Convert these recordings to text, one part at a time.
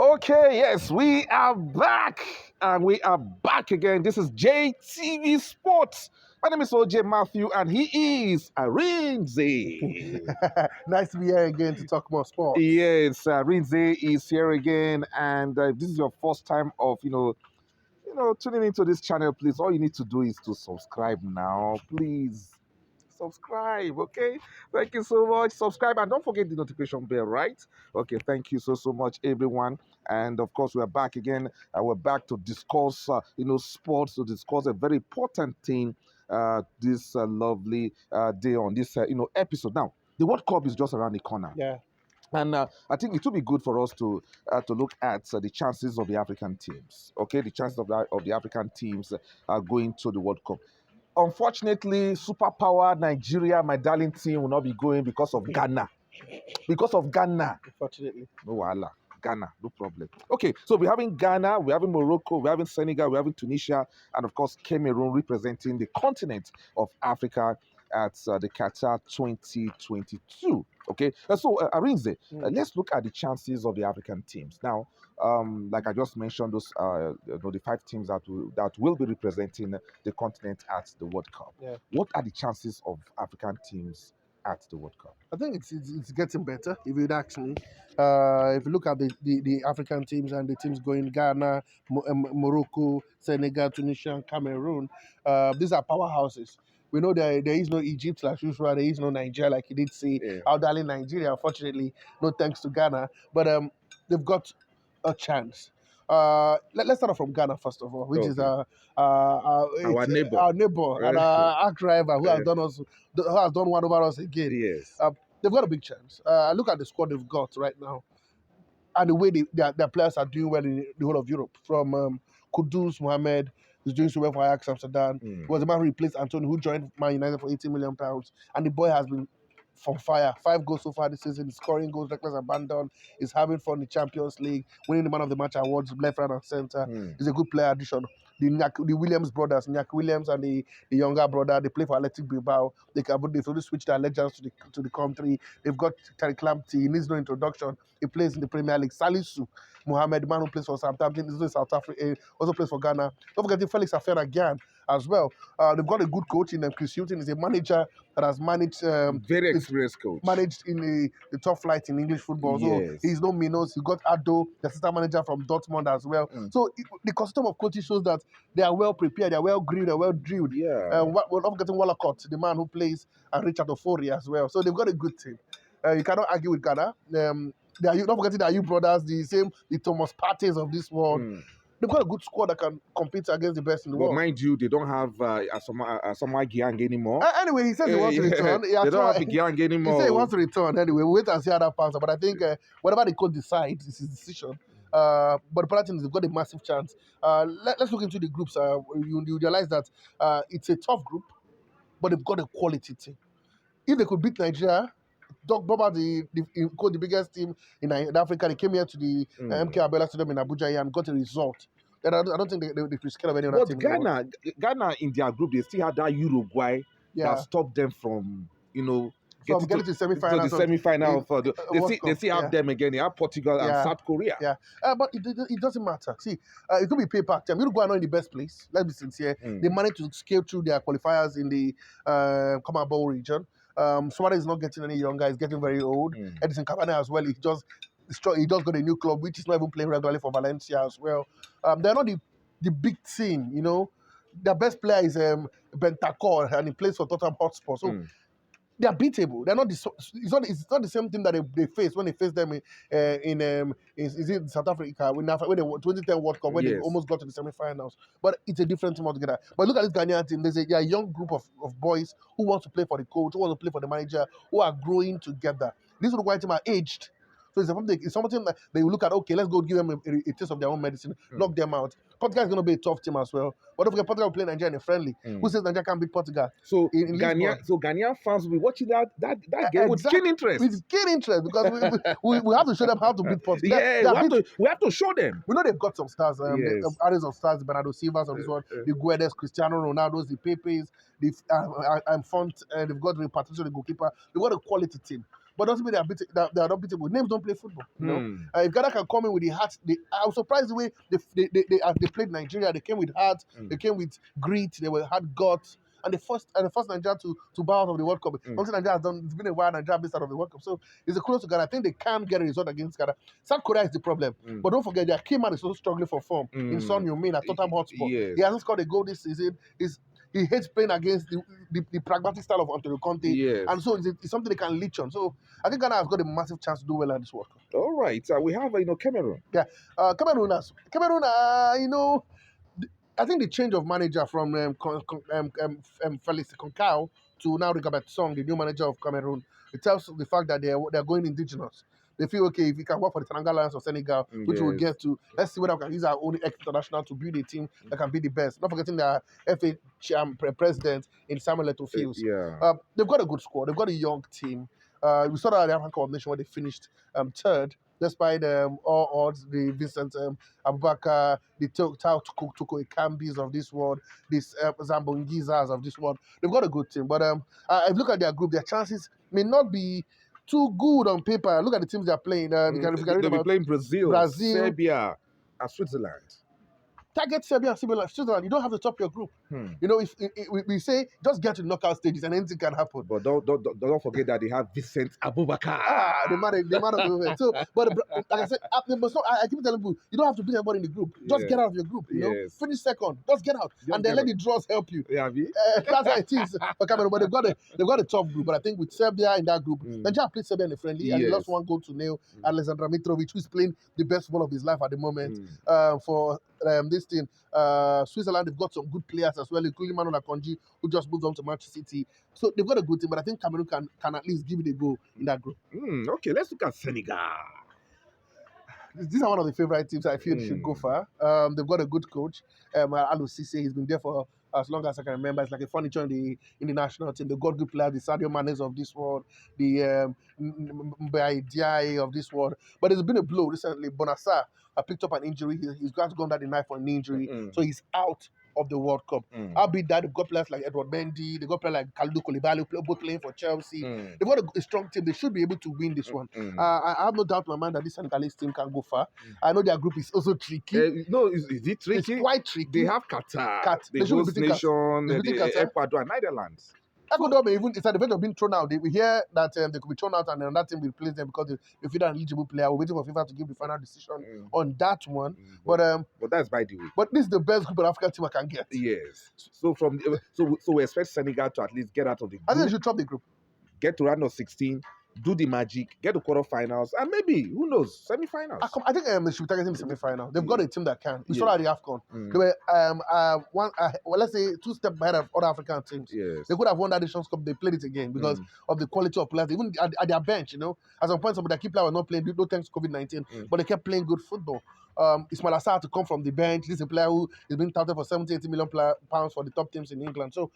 Okay, yes, we are back. And we are back again. This is JTV Sports. My name is OJ Matthew, and he is Arinse. Nice to be here again to talk more sports. Yes, Arinse is here again, and if this is your first time of tuning into this channel. Please, all you need to do is to subscribe now. Please subscribe, okay? Thank you so much. Subscribe and don't forget the notification bell, right? Okay, thank you so much, everyone. And of course, we're back again. We're back to discuss, sports, to discuss a very important thing this lovely day on this, episode. Now, the World Cup is just around the corner. Yeah. And I think it would be good for us to look at the chances of the African teams. Okay, the chances of the African teams going to the World Cup. Unfortunately, superpower Nigeria, my darling team, will not be going because of Ghana. Because of Ghana. Unfortunately. No wahala. Ghana, no problem. Okay, so we're having Ghana, we're having Morocco, we're having Senegal, we're having Tunisia, and of course Cameroon representing the continent of Africa at the Qatar 2022. Okay, so Arinze, let's look at the chances of the African teams. Now, like I just mentioned, those the 5 teams that will be representing the continent at the World Cup. Yeah. What are the chances of African teams at the World Cup? I think it's getting better, if you'd ask me. If you look at the African teams and the teams going Ghana, Morocco, Senegal, Tunisia, and Cameroon, these are powerhouses. We know there is no Egypt like usual, there is no Nigeria like you did say. Yeah. Our darling Nigeria, unfortunately, no thanks to Ghana. But they've got a chance. Let's start off from Ghana first of all, which is Okay. our neighbor and our arch rival who has done one over us again. Yes. They've got a big chance. Look at the squad they've got right now, and the way their players are doing well in the whole of Europe. From Kudus Mohamed, who's doing so well for Ajax Amsterdam, was the man who replaced Antonio, who joined Man United for £80 million, and the boy has been from fire. 5 goals so far this season, he's scoring goals, reckless abandon. He's having fun in the Champions League, winning the Man of the Match awards, left, right, and centre. He's a good player addition. The Williams brothers, Nyak Williams and the younger brother, they play for Athletic Bilbao. They've already switched their legends to the country. They've got Tariq Lamptey. He needs no introduction. He plays in the Premier League. Salisu Mohamed, the man who plays for Southampton, is in South Africa, also plays for Ghana. Don't forget Felix Afena-Gyan as well. They've got a good coach in Chris Hughton. He's a manager that has managed very experienced coach. Managed in the top flight in English football. Yes. So he's no minus. He got Ado, the assistant manager from Dortmund as well. So the custom of coaches shows that they are well prepared, they are well grilled, they are well drilled. Yeah. We're not getting Wallacott, the man who plays, and Richard Ofori as well. So they've got a good team. You cannot argue with Ghana. Not forgetting the Ayew brothers, the Thomas Partey's of this world. They've got a good squad that can compete against the best in the world. Mind you, they don't have Asamoah Gyan anymore. Anyway, he says he wants to return. They don't have Gyan anymore. He said he wants to return anyway. We'll wait and see how that pans out. But I think whatever the coach decides, it's his decision. But the important thing is they've got a massive chance. Let's look into the groups. You realize that it's a tough group, but they've got a quality team. If they could beat Nigeria, Doc Boba, the biggest team in Africa, they came here to the MK Abiola Stadium in Abuja and got a result. And I don't think they could scared of any other team. But Ghana in their group, they still had that Uruguay that stopped them from, getting to the semi-final. To the semi-final. They still have them again. They have Portugal and South Korea. Yeah, but it doesn't matter. See, it could be payback time. Uruguay are not in the best place. Let's be sincere. They managed to scale through their qualifiers in the Commonwealth region. Suarez is not getting any younger. He's getting very old. Edison Cavani as well. He just got a new club, which is not even playing regularly for Valencia as well. They're not the big team, Their best player is Bentancur, and he plays for Tottenham Hotspur. So they are beatable. They're not it's not the same thing that they face when they face them in South Africa when they 2010 World Cup when they almost got to the semi-finals. But it's a different team altogether. But look at this Ghanaian team. There's a young group of boys who want to play for the coach, who want to play for the manager, who are growing together. These Uruguay team are aged. So it's something that they will look at, okay, let's go give them a taste of their own medicine, knock them out. Portugal is going to be a tough team as well. But don't forget, Portugal will play Nigeria in a friendly. Who says Nigeria can't beat Portugal? So Ghanaian fans will be watching that game with keen interest. With keen interest, because we have to show them how to beat Portugal. We have to show them. We know they've got some stars. Areas of stars, Bernardo Silva's of this one, the Guedes, Cristiano Ronaldo's, the Pepes, the Font, they've got Patricio, the goalkeeper. They've got a quality team. but doesn't mean they are not beatable. Names don't play football. Hmm. If Ghana can come in with the heart, I was surprised the way they played Nigeria. They came with heart, they came with grit, they had guts. And the first Nigeria to bow out of the World Cup. Something Nigeria has done. It's been a while Nigeria has been out of the World Cup. So it's a close to Ghana. I think they can get a result against Ghana. South Korea is the problem. But don't forget, their key man is also struggling for form in Son Heung-min at Tottenham Hotspur. Yes. He hasn't scored a goal this season. He hates playing against the pragmatic style of Antonio Conte. Yes. And so it's something they can leech on. So I think Ghana has got a massive chance to do well at this World Cup. All right. We have Cameroon. Yeah. Cameroon, I think the change of manager from Felix Concao to now Rigobert Song, the new manager of Cameroon, it tells the fact that they're going indigenous. They feel, okay, if we can work for the Ghana Lions or Senegal, which we'll get to, let's see whether we can use our own ex-international to build a team that can be the best. Not forgetting the FA president in Samuel Eto'o Fields. They've got a good squad. They've got a young team. We saw that at the African Cup of Nations where they finished third, despite all odds, the Vincent Abubakar, the Tao Tuko Ekambis of this world, these Zambongizas of this world. They've got a good team. But if you look at their group, their chances may not be too good on paper. Look at the teams they're playing. They'll be playing Brazil, Serbia, and Switzerland. Target Serbia and Switzerland. You don't have to top your group. If we say just get to knockout stages and anything can happen. But don't forget that they have Vincent Abubakar. The man of the movement. So, but like I said, I keep telling people, you don't have to beat everybody in the group. Just get out of your group. Finish second. Just get out, and then let the draws help you. That's how it is for Cameroon. But they've got a tough group. But I think with Serbia in that group, Nigeria played Serbia in a friendly, and he lost 1 goal to nil. Alexander Mitrovic, who's playing the best ball of his life at the moment. For this thing, Switzerland, they've got some good players as well, including Manuel Akonji, who just moved on to Manchester City. So they've got a good team, but I think Cameroon can at least give it a go in that group. Okay, let's look at Senegal. These are one of the favorite teams I feel should go far. They've got a good coach. Alou Cissé, he's been there for as long as I can remember. It's like a furniture in the national team. They've got good players, the Sadio Manes of this world, the Mbaye Diaye of this world. But there's been a blow recently. Bonassar picked up an injury. He's gone down the knife for an injury. So he's out of the World Cup. Albeit that they've got players like Edward Mendy, they've got players like Kalidou Koulibaly, both playing for Chelsea. They've got a strong team. They should be able to win this one. I have no doubt in my mind that this Senegalese team can go far. I know their group is also tricky. No, is it tricky? It's quite tricky. They have Qatar, the host nation, Ecuador, and Netherlands. Ecuador may even, it's at the verge of being thrown out. We hear that they could be thrown out and another team will replace them because they feel an eligible player. We're waiting for FIFA to give the final decision on that one. But that's by the way. But this is the best group of African team I can get. Yes. So we expect Senegal to at least get out of the group. I think they should top the group. Get to round of 16. Do the magic, get to quarterfinals, and maybe, who knows, semifinals. I think they should be targeting the semifinal. They've got a team that can. We saw that at the AFCON. They were, let's say, 2 steps ahead of other African teams. Yes. They could have won that Nations Cup. They played it again because of the quality of players. Even at their bench, at some point, some of their key players were not playing, no thanks to COVID-19, but they kept playing good football. Ismail Assar had to come from the bench. This is a player who is being touted for 70-80 million pounds for the top teams in England. So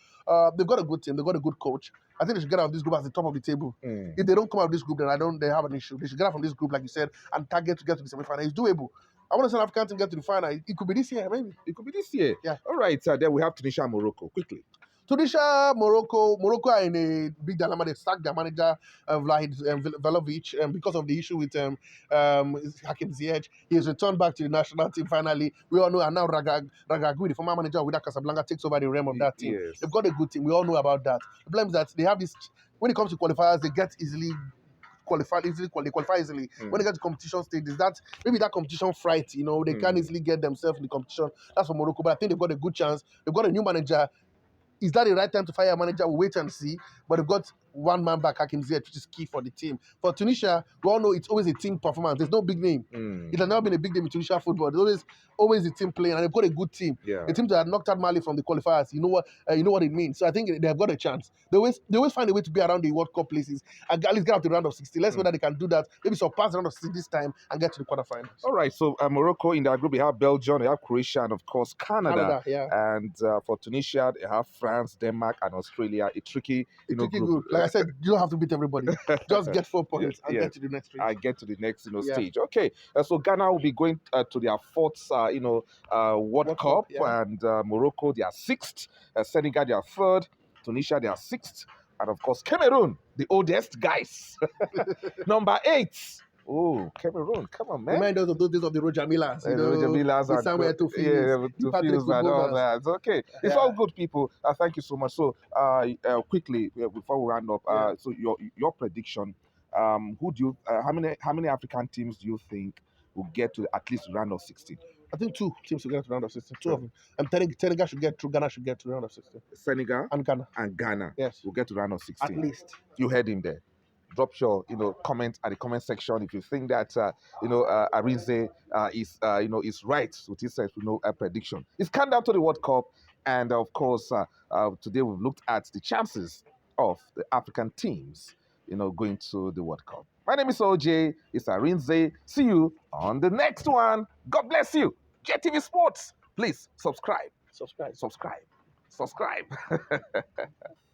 they've got a good team. They've got a good coach. I think they should get out of this group at the top of the table. If they don't come out of this group, then they have an issue. They should get out from this group, like you said, and target to get to the semi-final. It's doable. I want to see an African team get to the final. It could be this year, maybe. It could be this year. Yeah. All right. Then we have Tunisia and Morocco. Quickly. Tunisia, Morocco are in a big dilemma. They sacked their manager, Velovic, because of the issue with Hakim Ziyech. He has returned back to the national team finally. We all know, and now Ragagui, the former manager of Wydad Casablanca, takes over the realm of that team. Yes. They've got a good team. We all know about that. The problem is that they have this, when it comes to qualifiers, they get easily qualify easily. When they get to competition stages, that maybe that competition fright, they can't easily get themselves in the competition. That's for Morocco, but I think they've got a good chance. They've got a new manager. Is that the right time to fire a manager? We'll wait and see. But they've got one man back, Hakim Ziyech, which is key for the team. For Tunisia, we all know it's always a team performance. There's no big name. It has never been a big name in Tunisia football. There's always a team playing, and they've got a good team. Yeah. A team that had knocked out Mali from the qualifiers. You know what it means. So I think they've got a chance. They always find a way to be around the World Cup places and at least get out to the round of 60. Let's see whether they can do that. Maybe surpass the round of 60 this time and get to the quarterfinals. All right. So Morocco in that group, they have Belgium, they have Croatia, and of course Canada. Yeah. And for Tunisia, they have France, Denmark, and Australia. A tricky, group. Good. Like I said, you don't have to beat everybody. Just get 4 points and get to the next stage. I get to the next, stage. Okay. So Ghana will be going to their 4th, World Cup, and Morocco they are 6th. Senegal they are 3rd. Tunisia they are 6th. And of course, Cameroon, the oldest guys. Number 8. Oh, Cameroon, come on, man. Remind us of those days of the Roger Millers, The Roger Villas the and Samuel Eto'os, yeah, the to Patrick Fields and all Ubomas. that. It's okay. It's all Yeah. good, people. Thank you so much. So, quickly before we round up, Yeah. so your prediction, who do you, how many African teams do you think will get to at least round of 16? I think 2 teams will get to round of 16. Two Sure. of them. I'm telling Senegal should get through. Ghana should get to round of 16. Senegal And Ghana. and Ghana Yes. will get to round of At 16. least. You heard him there. Drop your comment at the comment section if you think that Arinze is right with his prediction. It's countdown to the World Cup, and of course today we've looked at the chances of the African teams going to the World Cup. My name is OJ. It's Arinze. See you on the next one. God bless you. JTV Sports. Please subscribe. Subscribe. Subscribe. Subscribe.